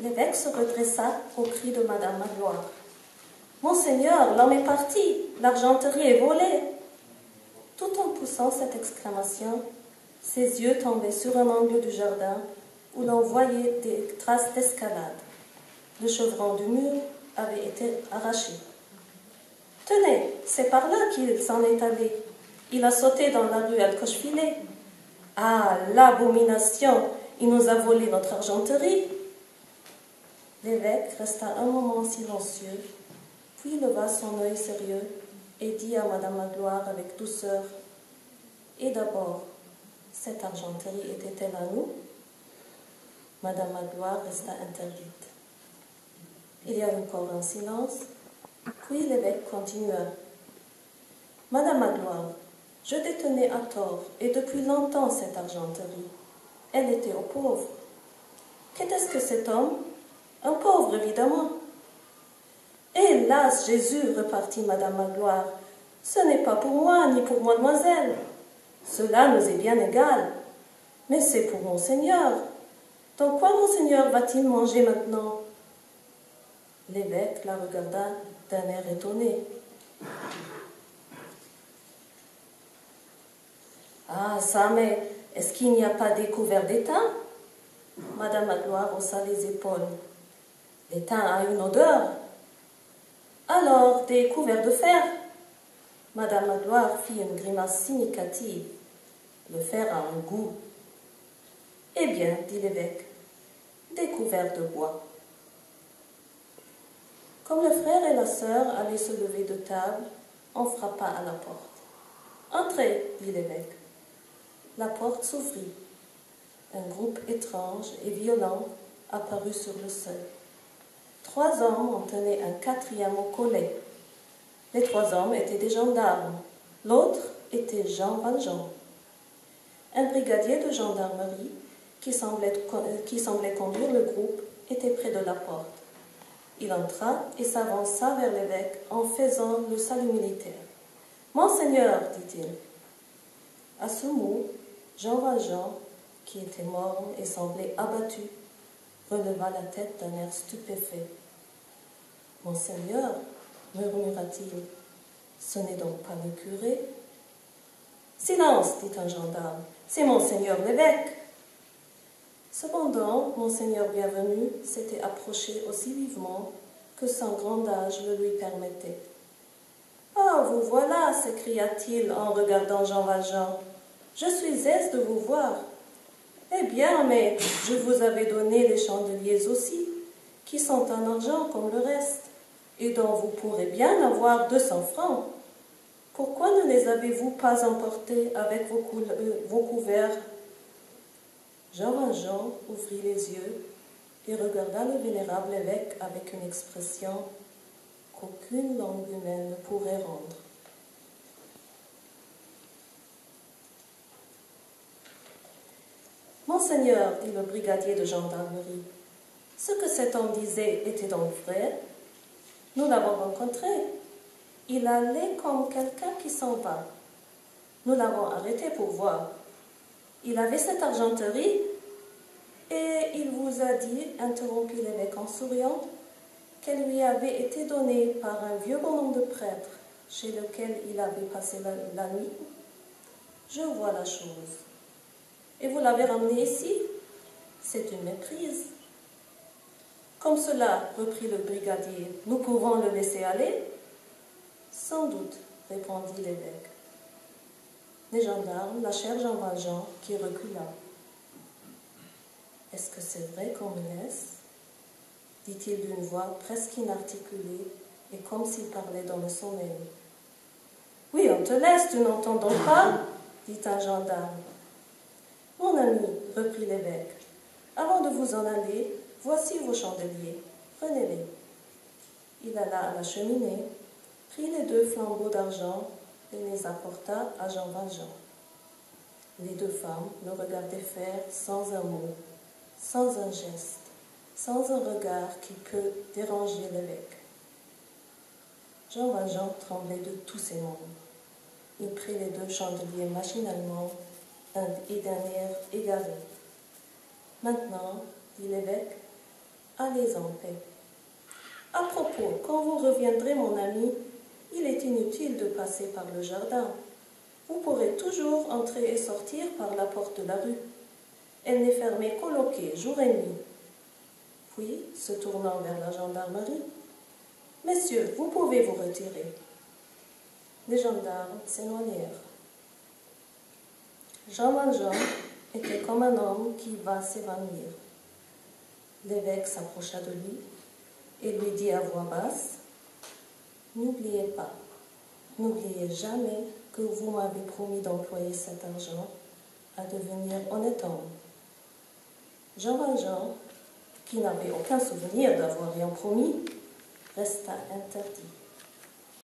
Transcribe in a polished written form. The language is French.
L'évêque se redressa au cri de Madame Magloire. « Monseigneur, l'homme est parti, l'argenterie est volée !» Tout en poussant cette exclamation, ses yeux tombaient sur un angle du jardin où l'on voyait des traces d'escalade. Le chevron du mur avait été arraché. « Tenez, c'est par là qu'il s'en est allé. Il a sauté dans la rue Alcoche-Filet. Ah, l'abomination! Il nous a volé notre argenterie !» L'évêque resta un moment silencieux, puis leva son œil sérieux et dit à Madame Magloire avec douceur: « Et d'abord, cette argenterie était-elle à nous ?» Madame Magloire resta interdite. Il y a encore un silence, puis l'évêque continua. « Madame Magloire, je détenais à tort et depuis longtemps cette argenterie. Elle était aux pauvres. Qu'était-ce que cet homme? Un pauvre, évidemment. » « Hélas, Jésus, repartit Madame Magloire, ce n'est pas pour moi ni pour mademoiselle. Cela nous est bien égal. Mais c'est pour Monseigneur. Dans quoi Monseigneur va-t-il manger maintenant? » L'évêque la regarda d'un air étonné. « Ah, ça, mais est-ce qu'il n'y a pas d'écouvert d'étain? » Madame Magloire haussa les épaules. « L'étain a une odeur. » « Alors, des couverts de fer ?» Madame Magloire fit une grimace significative. « Le fer a un goût. »« Eh bien, dit l'évêque, des couverts de bois. » Comme le frère et la sœur allaient se lever de table, on frappa à la porte. « Entrez, dit l'évêque. » La porte s'ouvrit. Un groupe étrange et violent apparut sur le seuil. 3 hommes en tenaient un 4e au collet. Les 3 hommes étaient des gendarmes. L'autre était Jean Valjean. Un brigadier de gendarmerie qui semblait conduire le groupe était près de la porte. Il entra et s'avança vers l'évêque en faisant le salut militaire. « Monseigneur, dit-il. » À ce mot, Jean Valjean, qui était morne et semblait abattu, releva la tête d'un air stupéfait. « Monseigneur, murmura-t-il, ce n'est donc pas le curé? »« Silence, dit un gendarme, c'est Monseigneur l'évêque. » Cependant, Monseigneur Bienvenu s'était approché aussi vivement que son grand âge le lui permettait. « Ah, vous voilà, s'écria-t-il en regardant Jean Valjean. « Je suis aise de vous voir. » « Eh bien, mais je vous avais donné les chandeliers aussi, qui sont en argent comme le reste, et dont vous pourrez bien avoir 200 francs. Pourquoi ne les avez-vous pas emportés avec vos couverts ?» Jean Valjean ouvrit les yeux et regarda le vénérable évêque avec une expression qu'aucune langue humaine ne pourrait rendre. « Monseigneur, dit le brigadier de gendarmerie, ce que cet homme disait était donc vrai. Nous l'avons rencontré. Il allait comme quelqu'un qui s'en va. Nous l'avons arrêté pour voir. Il avait cette argenterie et il vous a dit, interrompit l'évêque en souriant, qu'elle lui avait été donnée par un vieux bonhomme de prêtre chez lequel il avait passé la nuit. Je vois la chose. Et vous l'avez ramené ici? C'est une méprise. Comme cela, reprit le brigadier, nous pouvons le laisser aller? Sans doute, répondit l'évêque. Les gendarmes lâchèrent Jean Valjean qui recula. « Est-ce que c'est vrai qu'on me laisse ?» dit-il d'une voix presque inarticulée et comme s'il parlait dans le sommeil. « Oui, on te laisse, tu n'entends donc pas ?» dit un gendarme. « Mon ami, reprit l'évêque, avant de vous en aller, voici vos chandeliers, prenez-les. » Il alla à la cheminée, prit les 2 flambeaux d'argent et les apporta à Jean Valjean. Les 2 femmes le regardaient faire sans un mot, sans un geste, sans un regard qui peut déranger l'évêque. Jean Valjean tremblait de tous ses membres. Il prit les 2 chandeliers machinalement et d'un air égaré. « Maintenant, dit l'évêque, allez en paix. À propos, quand vous reviendrez, mon ami, il est inutile de passer par le jardin. Vous pourrez toujours entrer et sortir par la porte de la rue. Elle n'est fermée qu'au loquet, jour et nuit. Puis, se tournant vers la gendarmerie, « Messieurs, vous pouvez vous retirer. » Les gendarmes s'éloignèrent. Jean Valjean était comme un homme qui va s'évanouir. L'évêque s'approcha de lui et lui dit à voix basse, « N'oubliez pas, n'oubliez jamais que vous m'avez promis d'employer cet argent à devenir honnête homme. » Jean Valjean, qui n'avait aucun souvenir d'avoir rien promis, resta interdit.